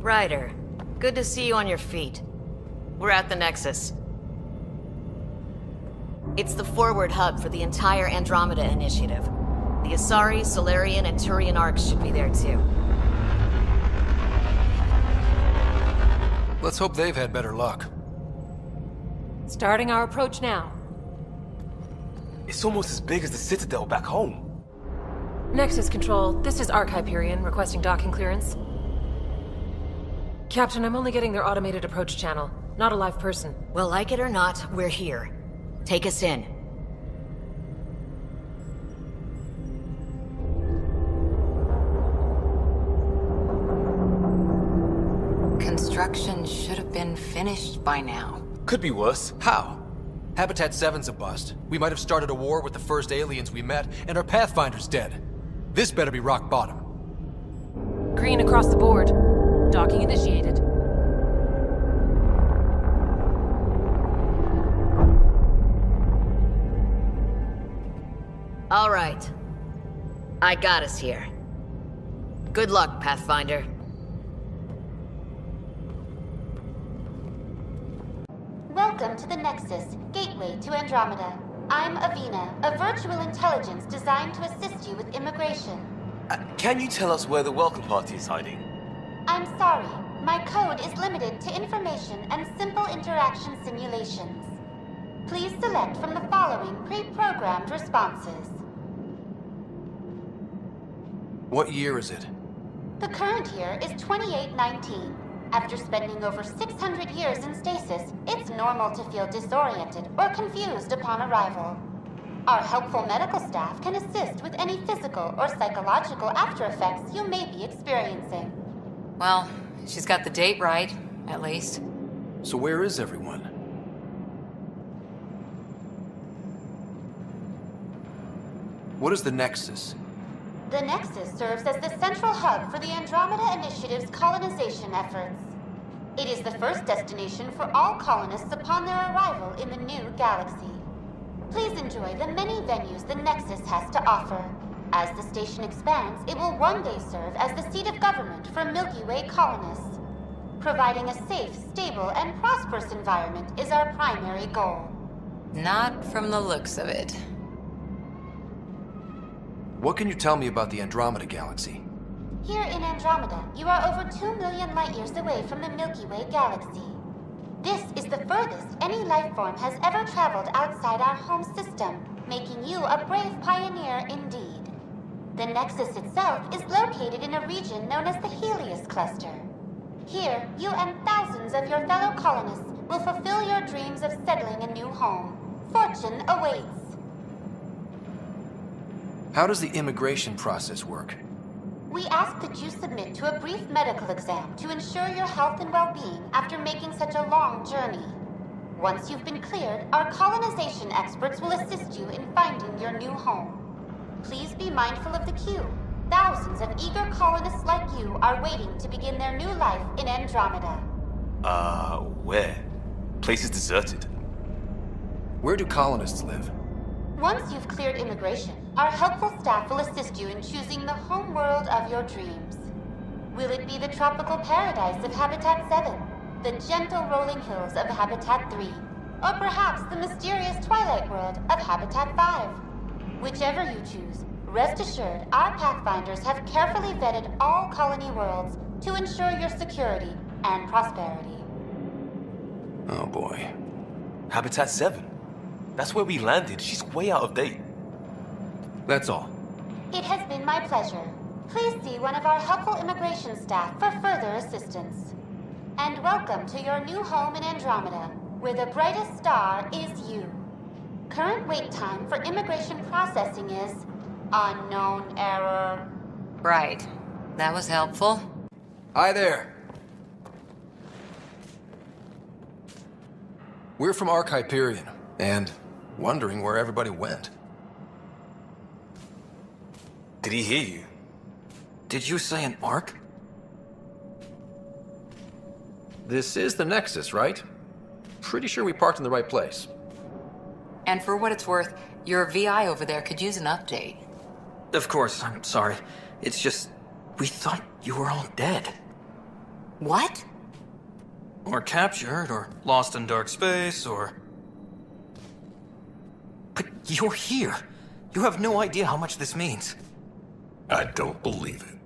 Ryder, good to see you on your feet. We're at the Nexus. It's the forward hub for the entire Andromeda initiative. The Asari, Solarian, and Turian arcs should be there too. Let's hope they've had better luck. Starting our approach now. It's almost as big as the Citadel back home. Nexus Control, this is Hyperion requesting docking clearance. Captain, I'm only getting their automated approach channel, not a live person. Well, like it or not, we're here. Take us in. Construction should have been finished by now. Could be worse. How? Habitat 7's a bust. We might have started a war with the first aliens we met, and our Pathfinder's dead. This better be rock bottom. Green across the board. Docking initiated. All right. I got us here. Good luck, Pathfinder. Welcome to the Nexus, gateway to Andromeda. I'm Avina, a virtual intelligence designed to assist you with immigration. Can you tell us where the welcome party is hiding? I'm sorry, my code is limited to information and simple interaction simulations. Please select from the following pre-programmed responses. What year is it? The current year is 2819. After spending over 600 years in stasis, it's normal to feel disoriented or confused upon arrival. Our helpful medical staff can assist with any physical or psychological aftereffects you may be experiencing. Well, she's got the date right, at least. So where is everyone? What is the Nexus? The Nexus serves as the central hub for the Andromeda Initiative's colonization efforts. It is the first destination for all colonists upon their arrival in the new galaxy. Please enjoy the many venues the Nexus has to offer. As the station expands, it will one day serve as the seat of government for Milky Way colonists. Providing a safe, stable, and prosperous environment is our primary goal. Not from the looks of it. What can you tell me about the Andromeda galaxy? Here in Andromeda, you are over 2 million light-years away from the Milky Way galaxy. This is the furthest any life form has ever traveled outside our home system, making you a brave pioneer indeed. The Nexus itself is located in a region known as the Helios Cluster. Here, you and thousands of your fellow colonists will fulfill your dreams of settling a new home. Fortune awaits. How does the immigration process work? We ask that you submit to a brief medical exam to ensure your health and well-being after making such a long journey. Once you've been cleared, our colonization experts will assist you in finding your new home. Please be mindful of the queue. Thousands of eager colonists like you are waiting to begin their new life in Andromeda. Where? Place is deserted. Where do colonists live? Once you've cleared immigration, our helpful staff will assist you in choosing the home world of your dreams. Will it be the tropical paradise of Habitat 7, the gentle rolling hills of Habitat 3, or perhaps the mysterious twilight world of Habitat 5? Whichever you choose, rest assured our Pathfinders have carefully vetted all colony worlds to ensure your security and prosperity. Oh boy. Habitat 7? That's where we landed. She's way out of date. That's all. It has been my pleasure. Please see one of our helpful immigration staff for further assistance. And welcome to your new home in Andromeda, where the brightest star is you. Current wait time for immigration processing is unknown error. Right. That was helpful. Hi there. We're from Hyperion, and wondering where everybody went. Did he hear you? Did you say an arc? This is the Nexus, right? Pretty sure we parked in the right place. And for what it's worth, your VI over there could use an update. Of course, I'm sorry. It's just, we thought you were all dead. What? Or captured, or lost in dark space, or... But you're here. You have no idea how much this means. I don't believe it.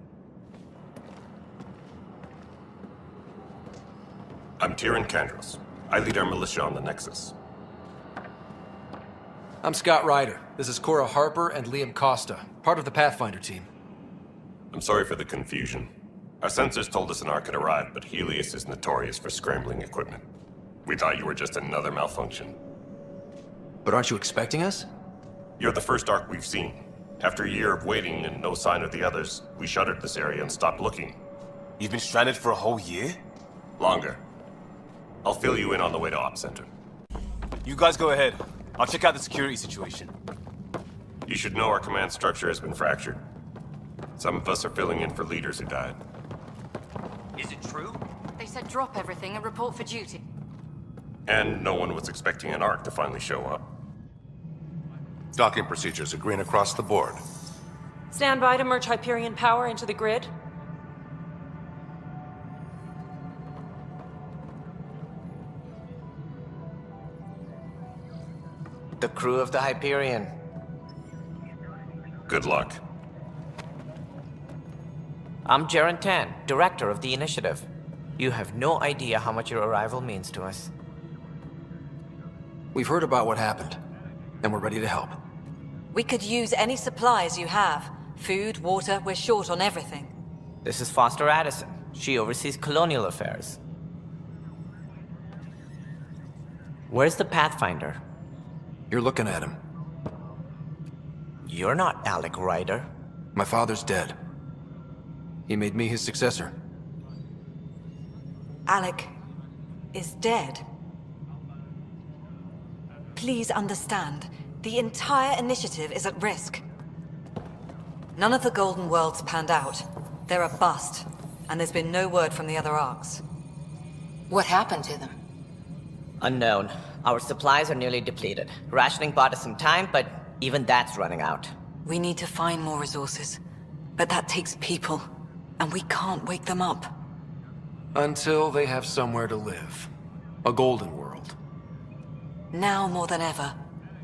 I'm Tyrion Kandros. I lead our militia on the Nexus. I'm Scott Ryder. This is Cora Harper and Liam Costa, part of the Pathfinder team. I'm sorry for the confusion. Our sensors told us an Ark had arrived, but Helios is notorious for scrambling equipment. We thought you were just another malfunction. But aren't you expecting us? You're the first Ark we've seen. After a year of waiting and no sign of the others, we shuttered this area and stopped looking. You've been stranded for a whole year? Longer. I'll fill you in on the way to Op Center. You guys go ahead. I'll check out the security situation. You should know our command structure has been fractured. Some of us are filling in for leaders who died. Is it true? They said drop everything and report for duty. And no one was expecting an Ark to finally show up. Docking procedures are green across the board. Stand by to merge Hyperion power into the grid. The crew of the Hyperion. Good luck. I'm Jaren Tan, director of the initiative. You have no idea how much your arrival means to us. We've heard about what happened, and we're ready to help. We could use any supplies you have. Food, water, we're short on everything. This is Foster Addison. She oversees colonial affairs. Where's the Pathfinder? You're looking at him. You're not Alec Ryder. My father's dead. He made me his successor. Alec is dead. Please understand, the entire initiative is at risk. None of the Golden Worlds panned out. They're a bust, and there's been no word from the other arcs. What happened to them? Unknown. Our supplies are nearly depleted. Rationing bought us some time, but even that's running out. We need to find more resources, but that takes people, and we can't wake them up. Until they have somewhere to live. A golden world. Now more than ever,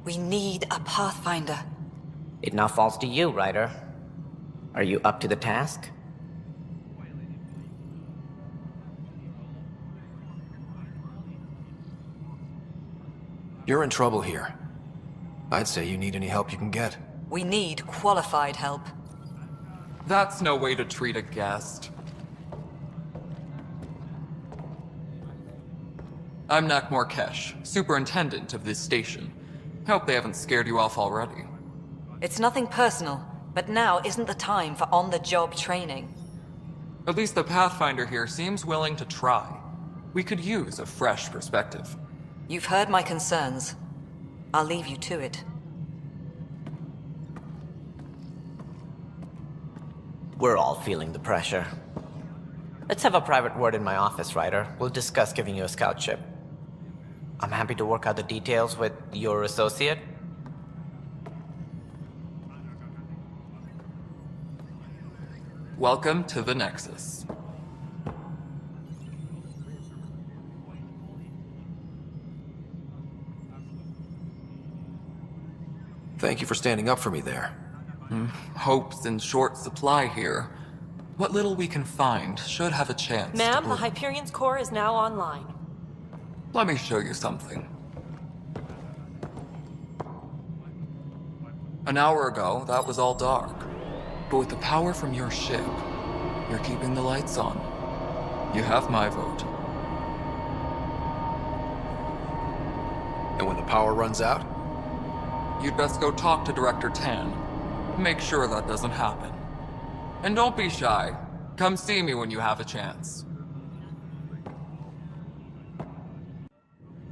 we need a Pathfinder. It now falls to you, Ryder. Are you up to the task? You're in trouble here. I'd say you need any help you can get. We need qualified help. That's no way to treat a guest. I'm Nakmor Kesh, superintendent of this station. Hope they haven't scared you off already. It's nothing personal, but now isn't the time for on-the-job training. At least the Pathfinder here seems willing to try. We could use a fresh perspective. You've heard my concerns. I'll leave you to it. We're all feeling the pressure. Let's have a private word in my office, Ryder. We'll discuss giving you a scout ship. I'm happy to work out the details with your associate. Welcome to the Nexus. Thank you for standing up for me there. Hope's in short supply here. What little we can find should have a chance to Ma'am, the bloom. Hyperion's core is now online. Let me show you something. An hour ago, that was all dark. But with the power from your ship, you're keeping the lights on. You have my vote. And when the power runs out? You'd best go talk to Director Tan. Make sure that doesn't happen. And don't be shy. Come see me when you have a chance.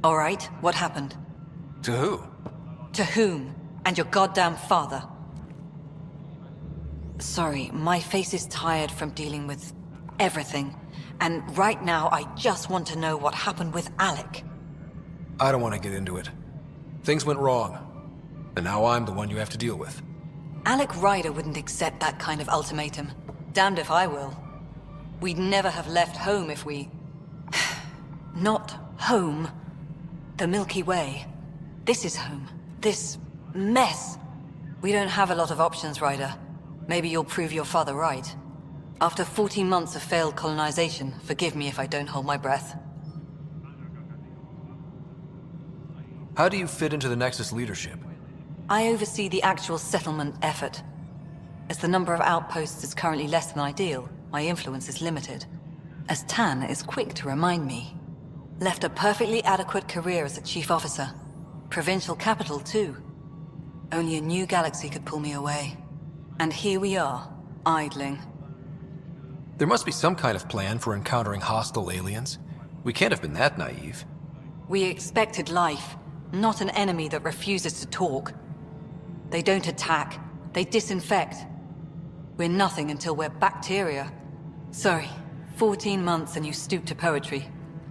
All right, what happened? To who? To whom? And your goddamn father. Sorry, my face is tired from dealing with everything. And right now, I just want to know what happened with Alec. I don't want to get into it. Things went wrong. And now I'm the one you have to deal with. Alec Ryder wouldn't accept that kind of ultimatum. Damned if I will. We'd never have left home if we... Not home. The Milky Way. This is home. This mess. We don't have a lot of options, Ryder. Maybe you'll prove your father right. After 14 months of failed colonization, forgive me if I don't hold my breath. How do you fit into the Nexus leadership? I oversee the actual settlement effort. As the number of outposts is currently less than ideal, my influence is limited. As Tan is quick to remind me. Left a perfectly adequate career as a chief officer. Provincial capital, too. Only a new galaxy could pull me away. And here we are, idling. There must be some kind of plan for encountering hostile aliens. We can't have been that naive. We expected life, not an enemy that refuses to talk. They don't attack, they disinfect. We're nothing until we're bacteria. Sorry, 14 months and you stoop to poetry.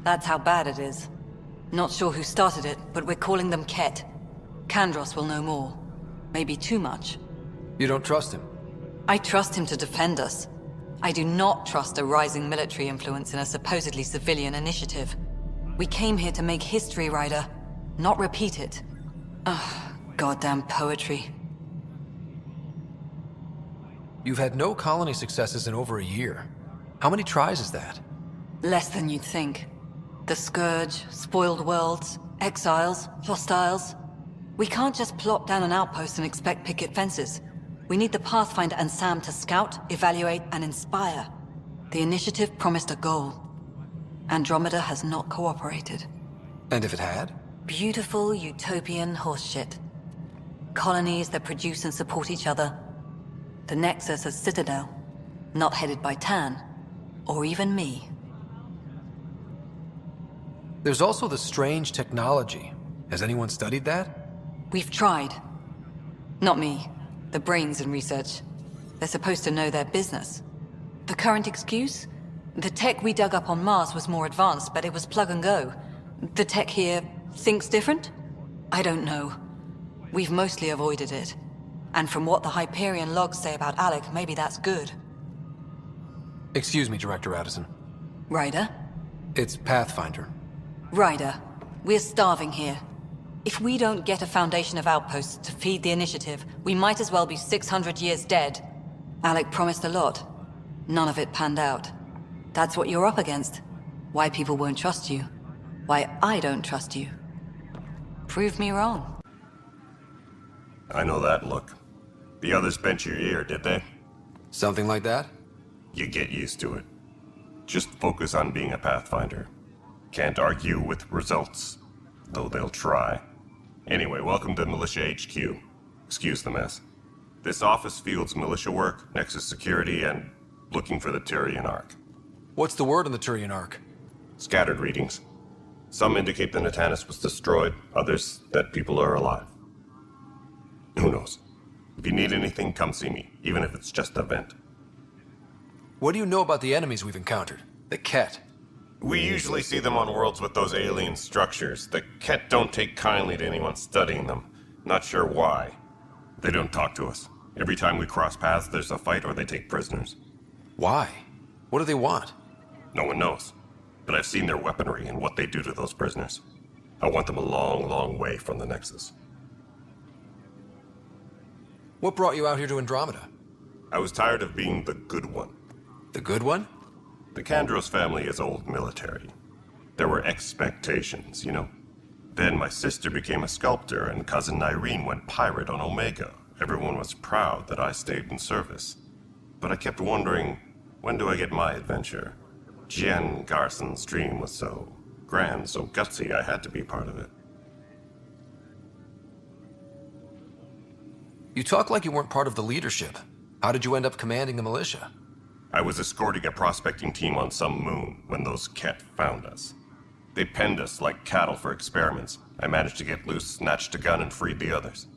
That's how bad it is. Not sure who started it, but we're calling them Ket. Kandros will know more. Maybe too much. You don't trust him? I trust him to defend us. I do not trust a rising military influence in a supposedly civilian initiative. We came here to make history, Ryder, not repeat it. Ugh, goddamn poetry. You've had no colony successes in over a year. How many tries is that? Less than you'd think. The Scourge, spoiled worlds, exiles, hostiles. We can't just plop down an outpost and expect picket fences. We need the Pathfinder and Sam to scout, evaluate, and inspire. The initiative promised a goal. Andromeda has not cooperated. And if it had? Beautiful utopian horseshit. Colonies that produce and support each other. The Nexus as Citadel. Not headed by Tan. Or even me. There's also the strange technology. Has anyone studied that? We've tried. Not me. The brains in research. They're supposed to know their business. The current excuse? The tech we dug up on Mars was more advanced, but it was plug and go. The tech here thinks different? I don't know. We've mostly avoided it. And from what the Hyperion logs say about Alec, maybe that's good. Excuse me, Director Addison. Ryder? It's Pathfinder. Ryder, we're starving here. If we don't get a foundation of outposts to feed the initiative, we might as well be 600 years dead. Alec promised a lot. None of it panned out. That's what you're up against. Why people won't trust you. Why I don't trust you. Prove me wrong. I know that look. The others bent your ear, did they? Something like that? You get used to it. Just focus on being a Pathfinder. Can't argue with results, though they'll try. Anyway, welcome to Militia HQ. Excuse the mess. This office fields militia work, Nexus security, and looking for the Tyrian Ark. What's the word on the Tyrian Ark? Scattered readings. Some indicate the Natanus was destroyed, others that people are alive. Who knows? If you need anything, come see me, even if it's just a vent. What do you know about the enemies we've encountered? The Ket. We usually see them on worlds with those alien structures. The Ket don't take kindly to anyone studying them. Not sure why. They don't talk to us. Every time we cross paths, there's a fight or they take prisoners. Why? What do they want? No one knows. But I've seen their weaponry and what they do to those prisoners. I want them a long, long way from the Nexus. What brought you out here to Andromeda? I was tired of being the good one. The good one? The Kandros family is old military. There were expectations, you know. Then my sister became a sculptor and cousin Irene went pirate on Omega. Everyone was proud that I stayed in service. But I kept wondering, when do I get my adventure? Jen Garson's dream was so grand, so gutsy, I had to be part of it. You talk like you weren't part of the leadership. How did you end up commanding the militia? I was escorting a prospecting team on some moon when those Ket found us. They penned us like cattle for experiments. I managed to get loose, snatched a gun, and freed the others.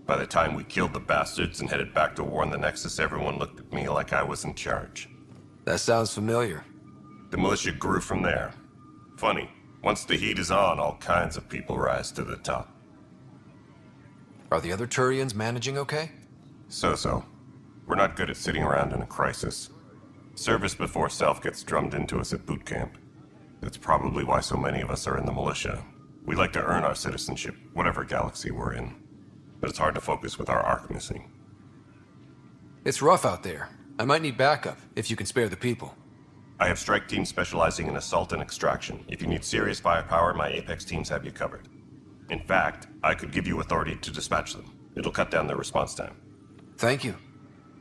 By the time we killed the bastards and headed back to war in the Nexus, everyone looked at me like I was in charge. That sounds familiar. The militia grew from there. Funny, once the heat is on, all kinds of people rise to the top. Are the other Turians managing okay? So-so. We're not good at sitting around in a crisis. Service before self gets drummed into us at boot camp. That's probably why so many of us are in the militia. We like to earn our citizenship, whatever galaxy we're in. But it's hard to focus with our arc missing. It's rough out there. I might need backup, if you can spare the people. I have strike teams specializing in assault and extraction. If you need serious firepower, my Apex teams have you covered. In fact, I could give you authority to dispatch them. It'll cut down their response time. Thank you.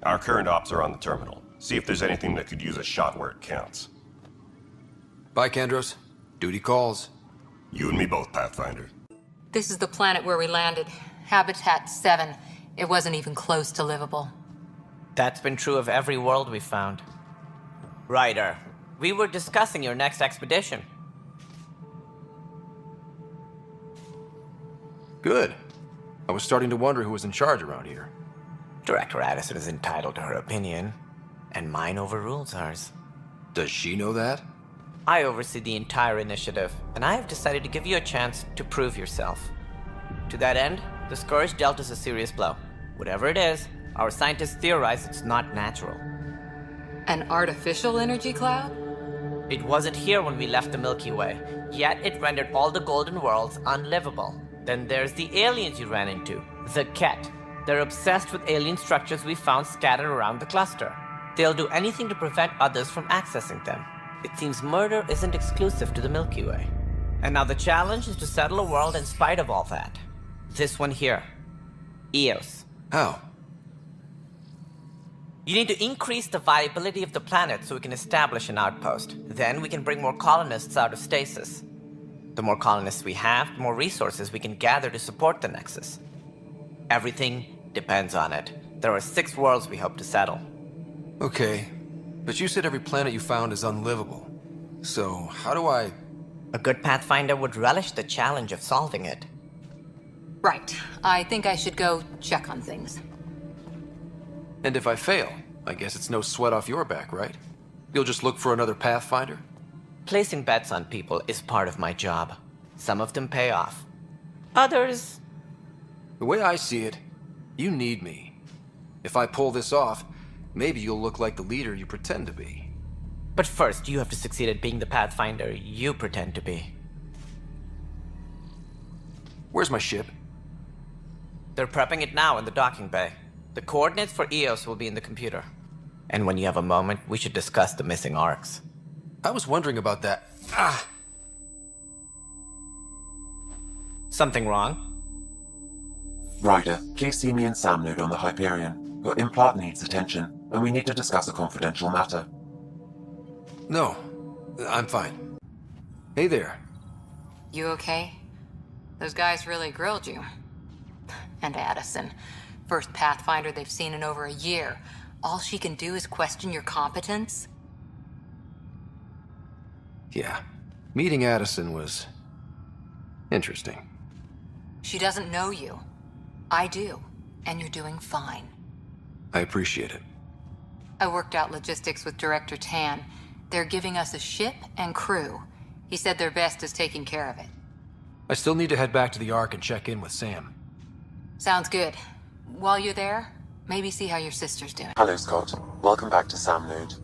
Our current ops are on the terminal. See if there's anything that could use a shot where it counts. Bye, Kandros. Duty calls. You and me both, Pathfinder. This is the planet where we landed. Habitat 7. It wasn't even close to livable. That's been true of every world we've found. Ryder, we were discussing your next expedition. Good. I was starting to wonder who was in charge around here. Director Addison is entitled to her opinion, and mine overrules hers. Does she know that? I oversee the entire initiative, and I have decided to give you a chance to prove yourself. To that end, the Scourge dealt us a serious blow. Whatever it is, our scientists theorize it's not natural. An artificial energy cloud? It wasn't here when we left the Milky Way, yet it rendered all the golden worlds unlivable. Then there's the aliens you ran into, the Ket. They're obsessed with alien structures we found scattered around the cluster. They'll do anything to prevent others from accessing them. It seems murder isn't exclusive to the Milky Way. And now the challenge is to settle a world in spite of all that. This one here. Eos. How? You need to increase the viability of the planet so we can establish an outpost. Then we can bring more colonists out of stasis. The more colonists we have, the more resources we can gather to support the Nexus. Everything depends on it. There are 6 worlds we hope to settle. Okay, but you said every planet you found is unlivable. So, how do I... A good Pathfinder would relish the challenge of solving it. Right. I think I should go check on things. And if I fail, I guess it's no sweat off your back, right? You'll just look for another Pathfinder? Placing bets on people is part of my job. Some of them pay off. Others... The way I see it, you need me. If I pull this off, maybe you'll look like the leader you pretend to be. But first, you have to succeed at being the Pathfinder you pretend to be. Where's my ship? They're prepping it now in the docking bay. The coordinates for Eos will be in the computer. And when you have a moment, we should discuss the missing arcs. I was wondering about that. Something wrong? Ryder, please see me and Sam Node on the Hyperion. Your implant needs attention, and we need to discuss a confidential matter. No, I'm fine. Hey there. You okay? Those guys really grilled you. And Addison. First Pathfinder they've seen in over a year. All she can do is question your competence? Yeah. Meeting Addison was... interesting. She doesn't know you. I do. And you're doing fine. I appreciate it. I worked out logistics with Director Tan. They're giving us a ship and crew. He said their best is taking care of it. I still need to head back to the Ark and check in with Sam. Sounds good. While you're there, maybe see how your sister's doing. Hello, Scott. Welcome back to Sam Node.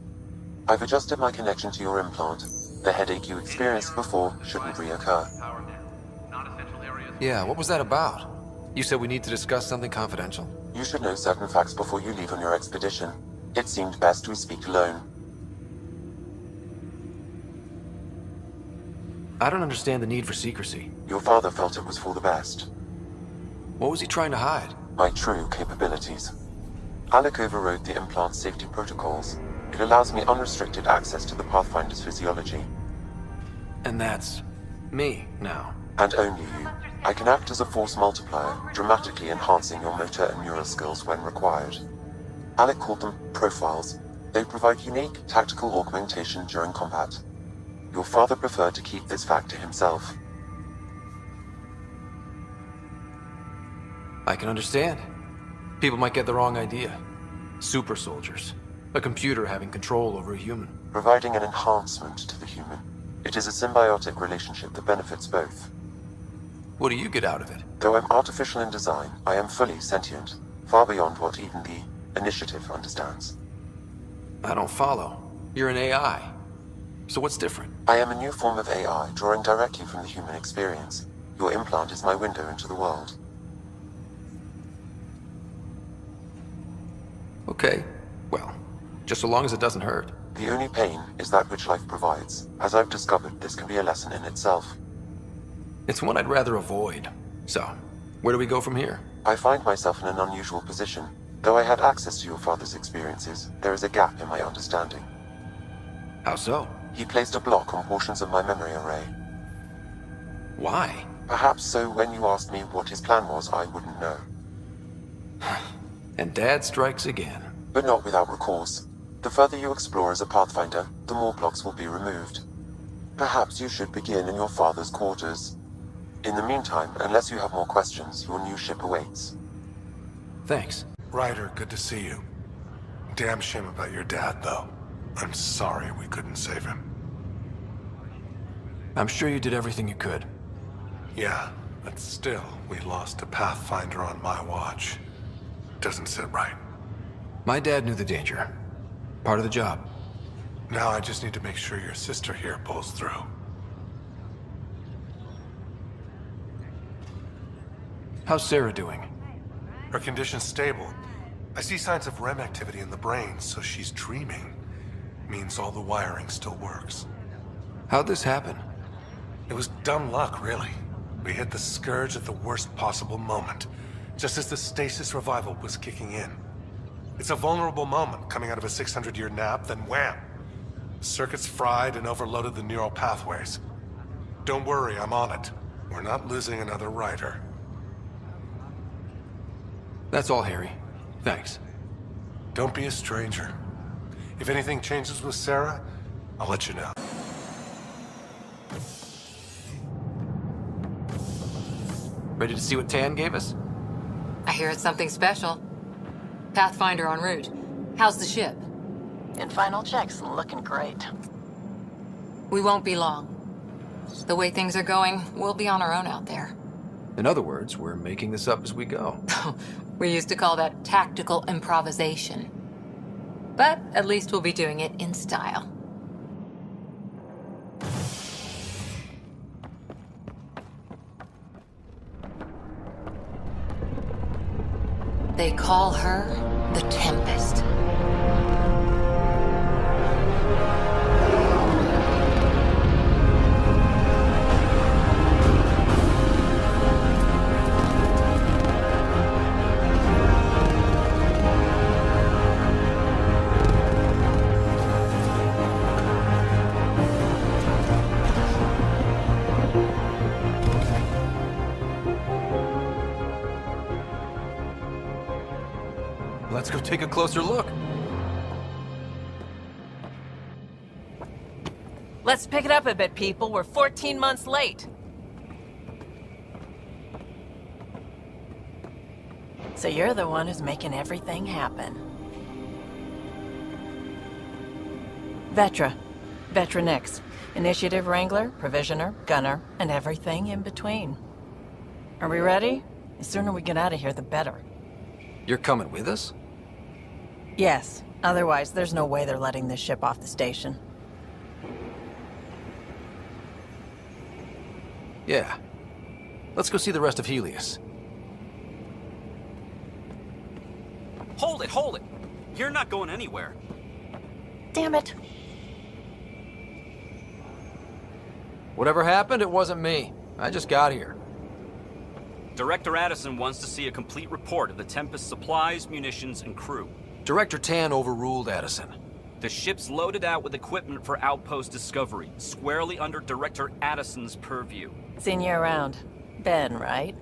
I've adjusted my connection to your implant. The headache you experienced before shouldn't reoccur. Yeah, what was that about? You said we need to discuss something confidential. You should know certain facts before you leave on your expedition. It seemed best we speak alone. I don't understand the need for secrecy. Your father felt it was for the best. What was he trying to hide? My true capabilities. Alec overrode the implant's safety protocols. It allows me unrestricted access to the Pathfinder's physiology. And that's... me, now. And only you. I can act as a force multiplier, dramatically enhancing your motor and neural skills when required. Alec called them profiles. They provide unique tactical augmentation during combat. Your father preferred to keep this fact to himself. I can understand. People might get the wrong idea. Super soldiers. A computer having control over a human. Providing an enhancement to the human. It is a symbiotic relationship that benefits both. What do you get out of it? Though I'm artificial in design, I am fully sentient, far beyond what even the Initiative understands. I don't follow. You're an AI. So what's different? I am a new form of AI, drawing directly from the human experience. Your implant is my window into the world. Okay. Well, just so long as it doesn't hurt. The only pain is that which life provides. As I've discovered, this can be a lesson in itself. It's one I'd rather avoid. So, where do we go from here? I find myself in an unusual position. Though I had access to your father's experiences, there is a gap in my understanding. How so? He placed a block on portions of my memory array. Why? Perhaps so when you asked me what his plan was, I wouldn't know. And Dad strikes again. But not without recourse. The further you explore as a Pathfinder, the more blocks will be removed. Perhaps you should begin in your father's quarters. In the meantime, unless you have more questions, your new ship awaits. Thanks. Ryder, good to see you. Damn shame about your dad, though. I'm sorry we couldn't save him. I'm sure you did everything you could. Yeah, but still, we lost a Pathfinder on my watch. Doesn't sit right. My dad knew the danger. Part of the job. Now I just need to make sure your sister here pulls through. How's Sarah doing? Her condition's stable. I see signs of REM activity in the brain, so she's dreaming. Means all the wiring still works. How'd this happen? It was dumb luck, really. We hit the Scourge at the worst possible moment, just as the stasis revival was kicking in. It's a vulnerable moment, coming out of a 600-year nap, then wham! The circuits fried and overloaded the neural pathways. Don't worry, I'm on it. We're not losing another Ryder. That's all, Harry. Thanks. Don't be a stranger. If anything changes with Sarah, I'll let you know. Ready to see what Tan gave us? I hear it's something special. Pathfinder en route. How's the ship? In final checks, looking great. We won't be long. The way things are going, we'll be on our own out there. In other words, we're making this up as we go. We used to call that tactical improvisation. But at least we'll be doing it in style. They call her the Tempest. Let's go take a closer look. Let's pick it up a bit, people. We're 14 months late. So you're the one who's making everything happen. Vetra. Vetra Nix. Initiative Wrangler, Provisioner, Gunner, and everything in between. Are we ready? The sooner we get out of here, the better. You're coming with us? Yes. Otherwise, there's no way they're letting this ship off the station. Yeah. Let's go see the rest of Helios. Hold it, hold it! You're not going anywhere. Damn it. Whatever happened, it wasn't me. I just got here. Director Addison wants to see a complete report of the Tempest's supplies, munitions, and crew. Director Tan overruled Addison. The ship's loaded out with equipment for outpost discovery, squarely under Director Addison's purview. Seen you around. Ben, right?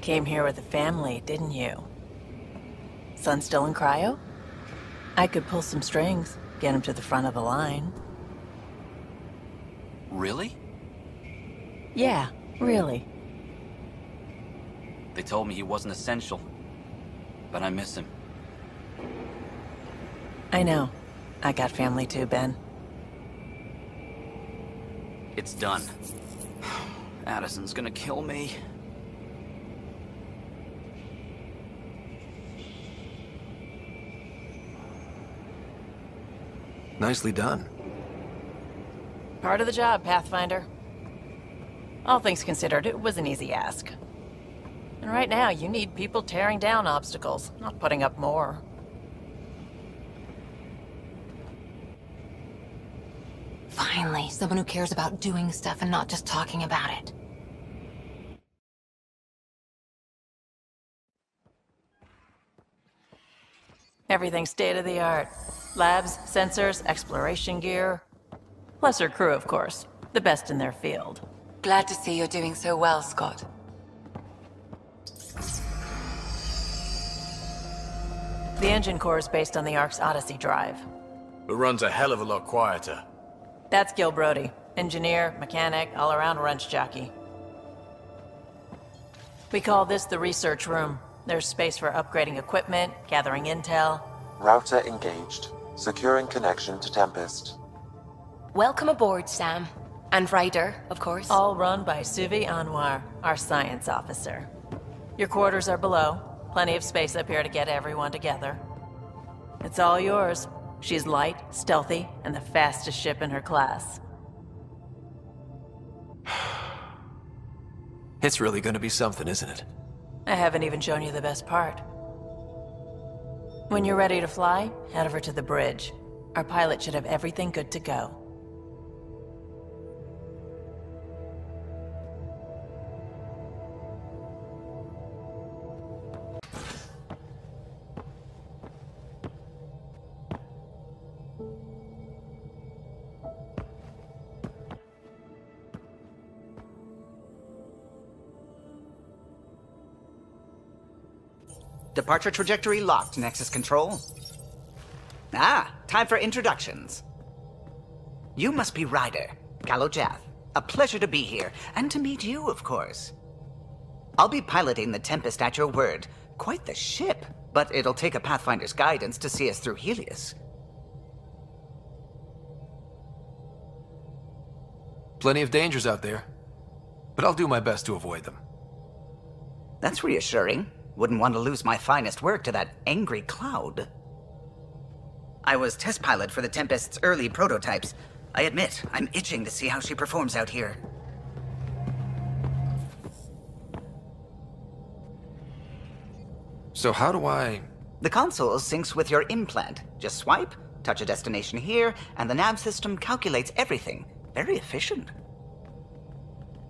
Came here with a family, didn't you? Son still in cryo? I could pull some strings, get him to the front of the line. Really? Yeah, really. They told me he wasn't essential, but I miss him. I know. I got family too, Ben. It's done. Addison's gonna kill me. Nicely done. Part of the job, Pathfinder. All things considered, it was an easy ask. And right now, you need people tearing down obstacles, not putting up more. Finally, someone who cares about doing stuff and not just talking about it. Everything's state-of-the-art. Labs, sensors, exploration gear. Plus her crew, of course. The best in their field. Glad to see you're doing so well, Scott. The engine core is based on the Ark's Odyssey drive. It runs a hell of a lot quieter. That's Gil Brody. Engineer, mechanic, all-around wrench jockey. We call this the research room. There's space for upgrading equipment, gathering intel. Router engaged. Securing connection to Tempest. Welcome aboard, Sam. And Ryder, of course. All run by Suvi Anwar, our science officer. Your quarters are below. Plenty of space up here to get everyone together. It's all yours. She's light, stealthy, and the fastest ship in her class. It's really gonna be something, isn't it? I haven't even shown you the best part. When you're ready to fly, head over to the bridge. Our pilot should have everything good to go. Departure trajectory locked, Nexus Control. Ah, time for introductions. You must be Ryder, Kalojath. A pleasure to be here, and to meet you, of course. I'll be piloting the Tempest at your word. Quite the ship, but it'll take a Pathfinder's guidance to see us through Helios. Plenty of dangers out there, but I'll do my best to avoid them. That's reassuring. Wouldn't want to lose my finest work to that angry cloud. I was test pilot for the Tempest's early prototypes. I admit, I'm itching to see how she performs out here. So how do I... The console syncs with your implant. Just swipe, touch a destination here, and the nav system calculates everything. Very efficient.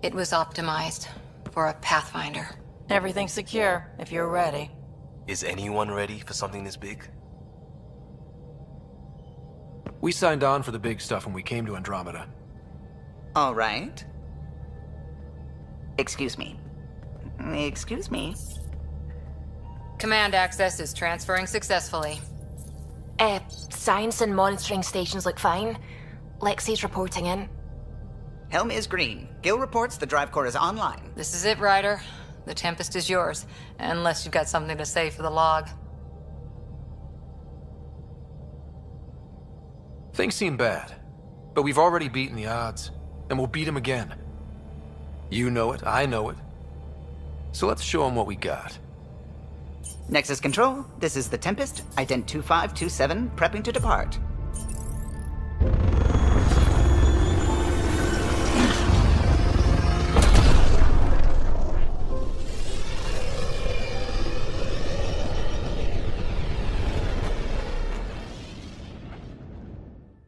It was optimized for a Pathfinder. Everything's secure, if you're ready. Is anyone ready for something this big? We signed on for the big stuff when we came to Andromeda. All right. Excuse me. Excuse me. Command access is transferring successfully. Science and monitoring stations look fine. Lexi's reporting in. Helm is green. Gil reports the drive core is online. This is it, Ryder. The Tempest is yours, unless you've got something to say for the log. Things seem bad, but we've already beaten the odds, and we'll beat them again. You know it, I know it. So let's show them what we got. Nexus Control, this is the Tempest, Ident 2527, prepping to depart.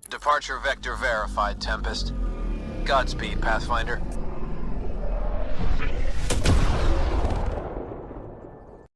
Departure vector verified, Tempest. Godspeed, Pathfinder.